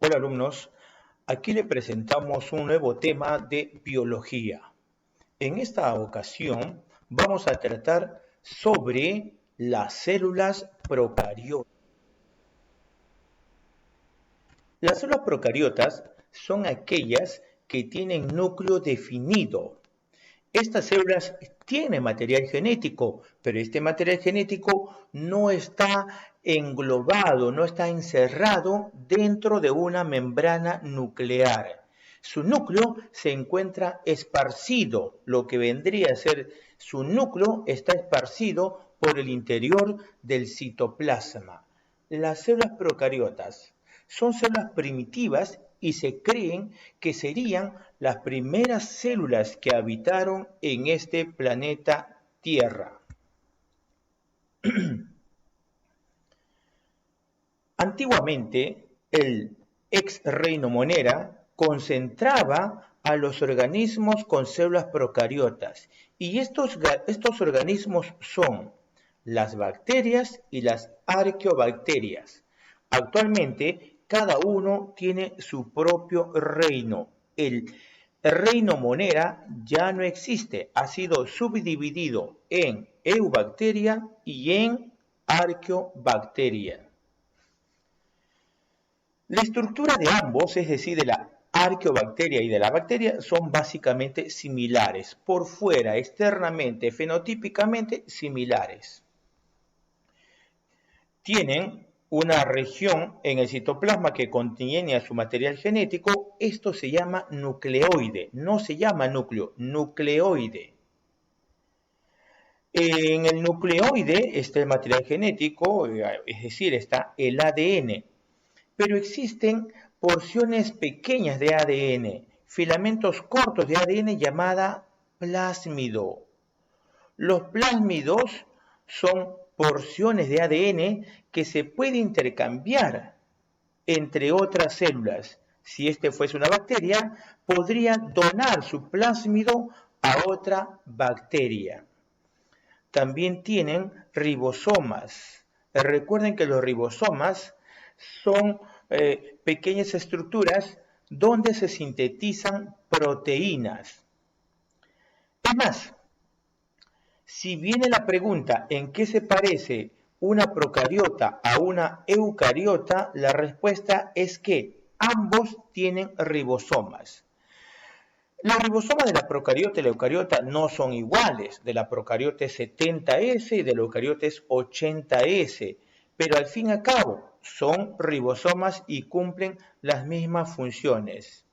Hola alumnos, aquí le presentamos un nuevo tema de biología. En esta ocasión vamos a tratar sobre las células procariotas. Las células procariotas son aquellas que tienen núcleo definido. Estas células tienen material genético, pero este material genético no está englobado, no está encerrado dentro de una membrana nuclear. Su núcleo se encuentra esparcido, lo que vendría a ser su núcleo está esparcido por el interior del citoplasma. Las células procariotas son células primitivas y se creen que serían las primeras células que habitaron en este planeta Tierra. Antiguamente, el ex reino Monera concentraba a los organismos con células procariotas y estos organismos son las bacterias y las arqueobacterias. Actualmente, cada uno tiene su propio reino. El reino Monera ya no existe, ha sido subdividido en eubacteria y en arqueobacteria. La estructura de ambos, es decir, de la arqueobacteria y de la bacteria, son básicamente similares. Por fuera, externamente, fenotípicamente similares. Tienen una región en el citoplasma que contiene a su material genético. Esto se llama nucleoide, no se llama núcleo, nucleoide. En el nucleoide está el material genético, es decir, está el ADN. Pero existen porciones pequeñas de ADN, filamentos cortos de ADN llamada plásmido. Los plásmidos son porciones de ADN que se puede intercambiar entre otras células. Si este fuese una bacteria, podría donar su plásmido a otra bacteria. También tienen ribosomas. Recuerden que los ribosomas son pequeñas estructuras donde se sintetizan proteínas. Es más, si viene la pregunta ¿en qué se parece una procariota a una eucariota? La respuesta es que ambos tienen ribosomas. Los ribosomas de la procariota y la eucariota no son iguales. De la procariota es 70S y de la eucariota es 80S. Pero al fin y al cabo son ribosomas y cumplen las mismas funciones.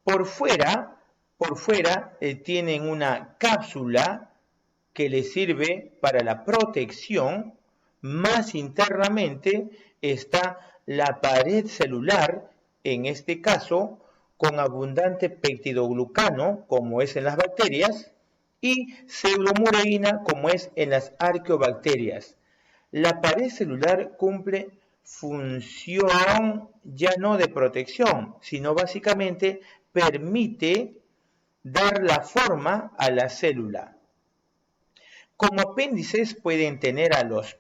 Por fuera tienen una cápsula que les sirve para la protección. Más internamente está la pared celular, en este caso con abundante peptidoglucano, como es en las bacterias, y pseudomureína, como es en las arqueobacterias. La pared celular cumple función ya no de protección, sino básicamente permite dar la forma a la célula. Como apéndices pueden tener a los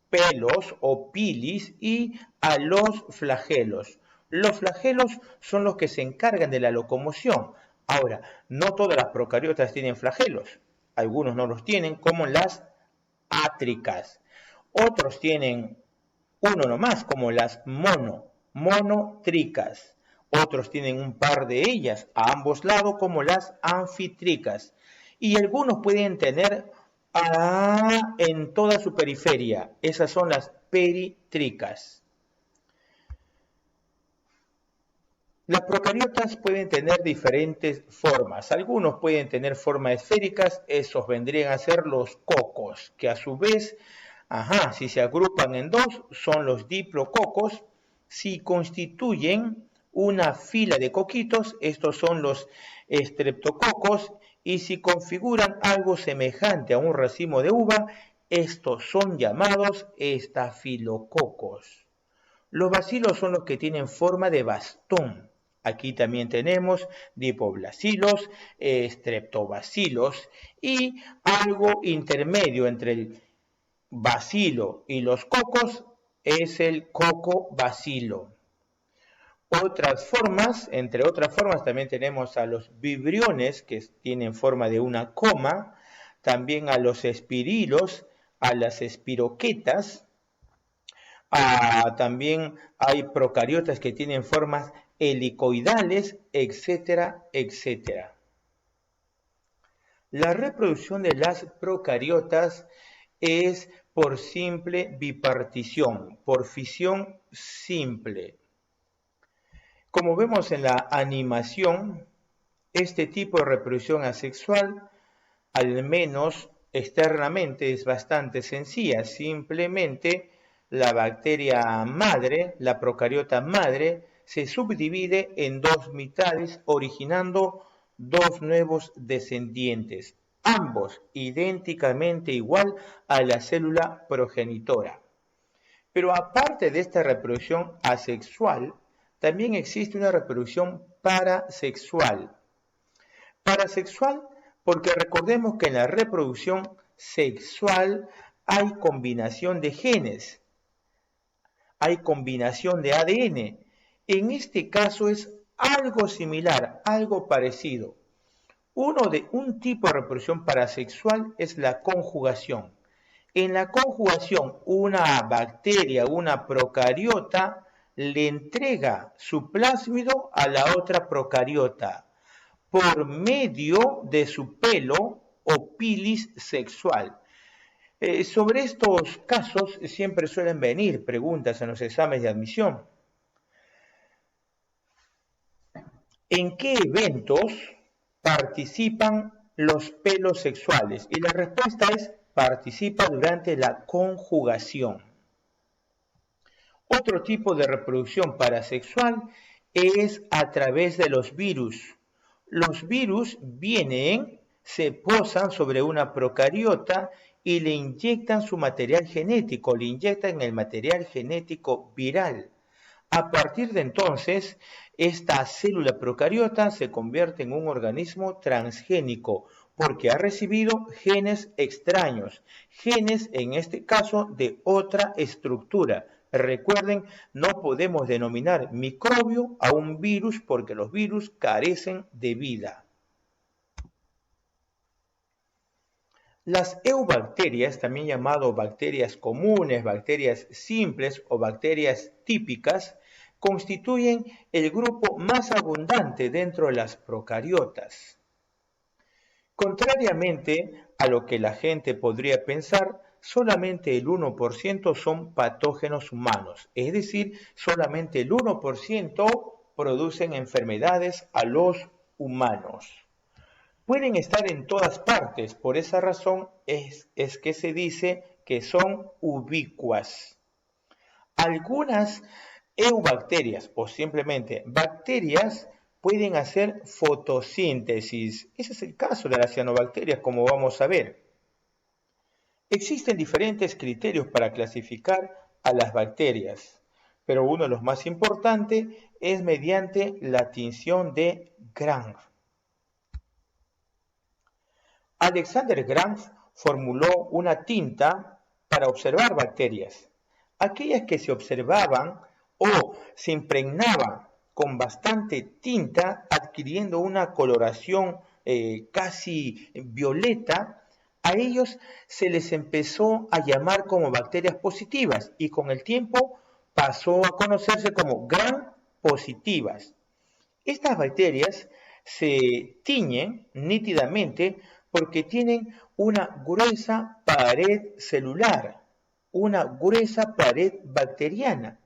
pelos o pilis y a los flagelos. Los flagelos son los que se encargan de la locomoción. Ahora, no todas las procariotas tienen flagelos. Algunos no los tienen, como las átricas. Otros tienen uno nomás, como las monotricas. Otros tienen un par de ellas a ambos lados, como las anfitricas. Y algunos pueden tener en toda su periferia. Esas son las peritricas. Las procariotas pueden tener diferentes formas. Algunos pueden tener formas esféricas, esos vendrían a ser los cocos, que a su vez, si se agrupan en dos, son los diplococos. Si constituyen una fila de coquitos, estos son los estreptococos, y si configuran algo semejante a un racimo de uva, estos son llamados estafilococos. Los bacilos son los que tienen forma de bastón. Aquí también tenemos dipobacilos, streptobacilos y algo intermedio entre el bacilo y los cocos es el cocobacilo. Otras formas, entre otras formas, también tenemos a los vibriones, que tienen forma de una coma, también a los espirilos, a las espiroquetas, también hay procariotas que tienen formas helicoidales, etcétera, etcétera. La reproducción de las procariotas es por simple bipartición, por fisión simple. Como vemos en la animación, este tipo de reproducción asexual, al menos externamente, es bastante sencilla. Simplemente la bacteria madre, la procariota madre, se subdivide en dos mitades, originando dos nuevos descendientes, ambos idénticamente igual a la célula progenitora. Pero aparte de esta reproducción asexual, también existe una reproducción parasexual. Parasexual porque recordemos que en la reproducción sexual hay combinación de genes, hay combinación de ADN. En este caso es algo similar, algo parecido. Un tipo de reproducción parasexual es la conjugación. En la conjugación, una bacteria, una procariota, le entrega su plásmido a la otra procariota por medio de su pelo o pilis sexual. Sobre estos casos siempre suelen venir preguntas en los exámenes de admisión. ¿En qué eventos participan los pelos sexuales? Y la respuesta es: participa durante la conjugación. Otro tipo de reproducción parasexual es a través de los virus. Los virus vienen, se posan sobre una procariota y le inyectan su material genético, le inyectan el material genético viral. A partir de entonces, esta célula procariota se convierte en un organismo transgénico porque ha recibido genes extraños, genes en este caso de otra estructura. Recuerden, no podemos denominar microbio a un virus porque los virus carecen de vida. Las eubacterias, también llamado bacterias comunes, bacterias simples o bacterias típicas, constituyen el grupo más abundante dentro de las procariotas. Contrariamente a lo que la gente podría pensar, solamente el 1% son patógenos humanos, es decir, solamente el 1% producen enfermedades a los humanos. Pueden estar en todas partes, por esa razón es que se dice que son ubicuas. Algunas eubacterias o simplemente bacterias pueden hacer fotosíntesis. Ese es el caso de las cianobacterias, como vamos a ver. Existen diferentes criterios para clasificar a las bacterias, pero uno de los más importantes es mediante la tinción de Gram. Alexander Gram formuló una tinta para observar bacterias. Aquellas que se observaban o se impregnaban con bastante tinta, adquiriendo una coloración casi violeta, a ellos se les empezó a llamar como bacterias positivas y con el tiempo pasó a conocerse como gram positivas. Estas bacterias se tiñen nítidamente porque tienen una gruesa pared celular, una gruesa pared bacteriana.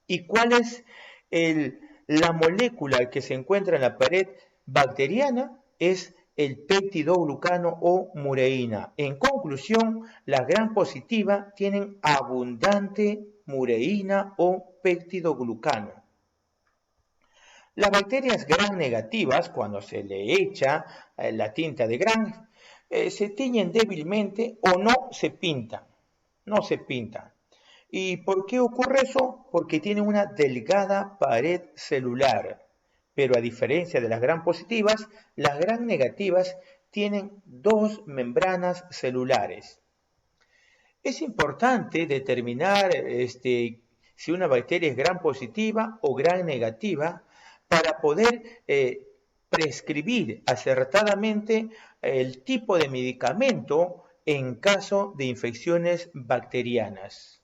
¿Y cuál es la molécula que se encuentra en la pared bacteriana? Es el peptidoglucano o mureína. En conclusión, las gram positivas tienen abundante mureína o peptidoglucano. Las bacterias gram negativas, cuando se le echa la tinta de gram, se tiñen débilmente o no se pintan. No se pintan. ¿Y por qué ocurre eso? Porque tienen una delgada pared celular. Pero a diferencia de las gram positivas, las gram negativas tienen dos membranas celulares. Es importante determinar si una bacteria es gram positiva o gram negativa, para poder prescribir acertadamente el tipo de medicamento en caso de infecciones bacterianas.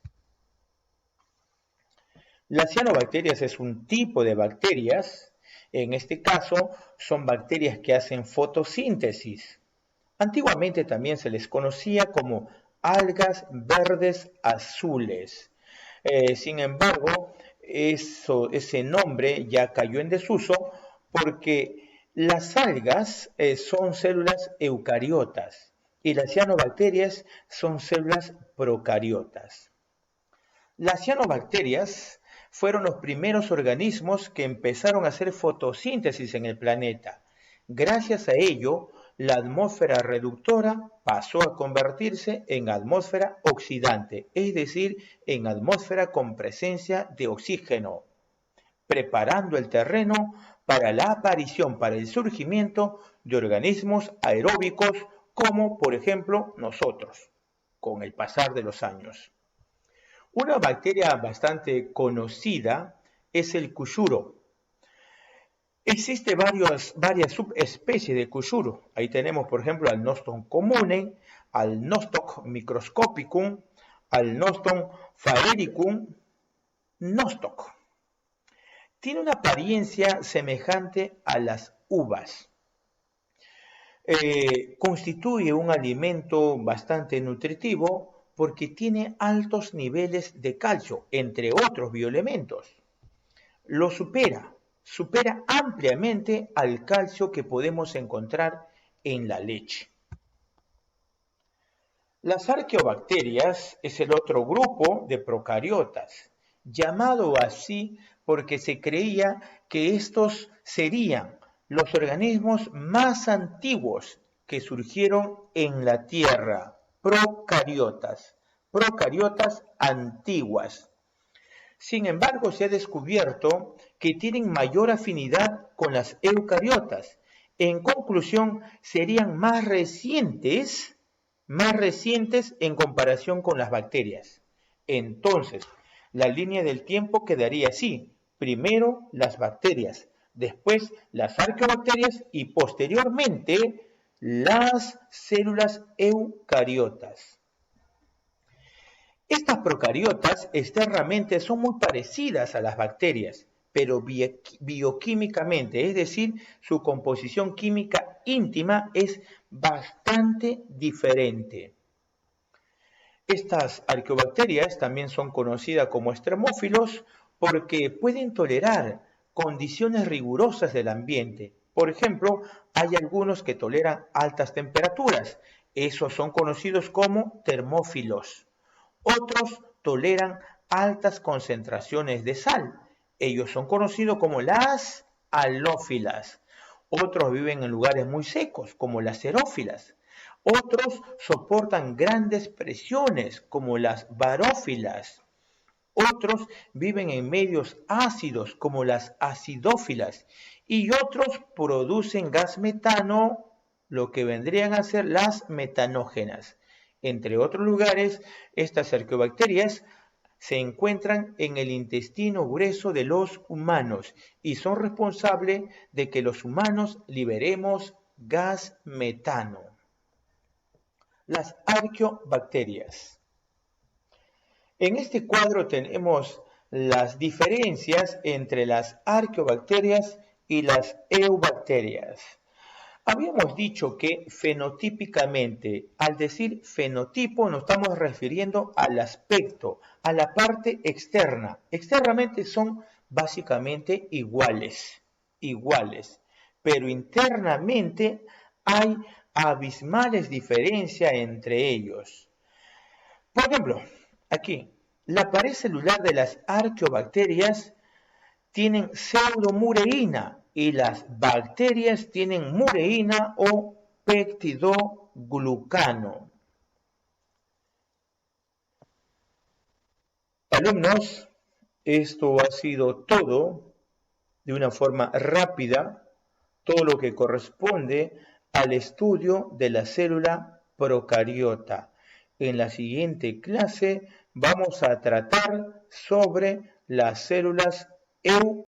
Las cianobacterias es un tipo de bacterias, en este caso son bacterias que hacen fotosíntesis. Antiguamente también se les conocía como algas verdes azules. Sin embargo, ese nombre ya cayó en desuso porque las algas son células eucariotas y las cianobacterias son células procariotas. Las cianobacterias fueron los primeros organismos que empezaron a hacer fotosíntesis en el planeta. Gracias a ello, la atmósfera reductora pasó a convertirse en atmósfera oxidante, es decir, en atmósfera con presencia de oxígeno, preparando el terreno para la aparición, para el surgimiento de organismos aeróbicos como, por ejemplo, nosotros, con el pasar de los años. Una bacteria bastante conocida es el Kuyuro. Existen varias subespecies de Kuyuro. Ahí tenemos, por ejemplo, al Noston comune, al Nostoc microscopicum, al Noston faericum, Nostoc. Tiene una apariencia semejante a las uvas. Constituye un alimento bastante nutritivo porque tiene altos niveles de calcio, entre otros bioelementos. Lo supera ampliamente al calcio que podemos encontrar en la leche. Las arqueobacterias es el otro grupo de procariotas, llamado así porque se creía que estos serían los organismos más antiguos que surgieron en la Tierra, procariotas antiguas. Sin embargo, se ha descubierto que tienen mayor afinidad con las eucariotas. En conclusión, serían más recientes en comparación con las bacterias. Entonces, la línea del tiempo quedaría así. Primero las bacterias, después las arqueobacterias y posteriormente las células eucariotas. Estas procariotas externamente son muy parecidas a las bacterias, pero bioquímicamente, es decir, su composición química íntima es bastante diferente. Estas arqueobacterias también son conocidas como extremófilos porque pueden tolerar condiciones rigurosas del ambiente. Por ejemplo, hay algunos que toleran altas temperaturas. Esos son conocidos como termófilos. Otros toleran altas concentraciones de sal. Ellos son conocidos como las halófilas. Otros viven en lugares muy secos, como las xerófilas. Otros soportan grandes presiones, como las barófilas. Otros viven en medios ácidos, como las acidófilas. Y otros producen gas metano, lo que vendrían a ser las metanógenas. Entre otros lugares, estas arqueobacterias se encuentran en el intestino grueso de los humanos y son responsables de que los humanos liberemos gas metano. Las arqueobacterias. En este cuadro tenemos las diferencias entre las arqueobacterias y las eubacterias. Habíamos dicho que fenotípicamente, al decir fenotipo, nos estamos refiriendo al aspecto, a la parte externa. Externamente son básicamente iguales, pero internamente hay abismales diferencias entre ellos. Por ejemplo, aquí, la pared celular de las arqueobacterias tienen pseudomureína y las bacterias tienen mureína o peptidoglucano. Alumnos, esto ha sido todo de una forma rápida, todo lo que corresponde al estudio de la célula procariota. En la siguiente clase vamos a tratar sobre las células eucariota.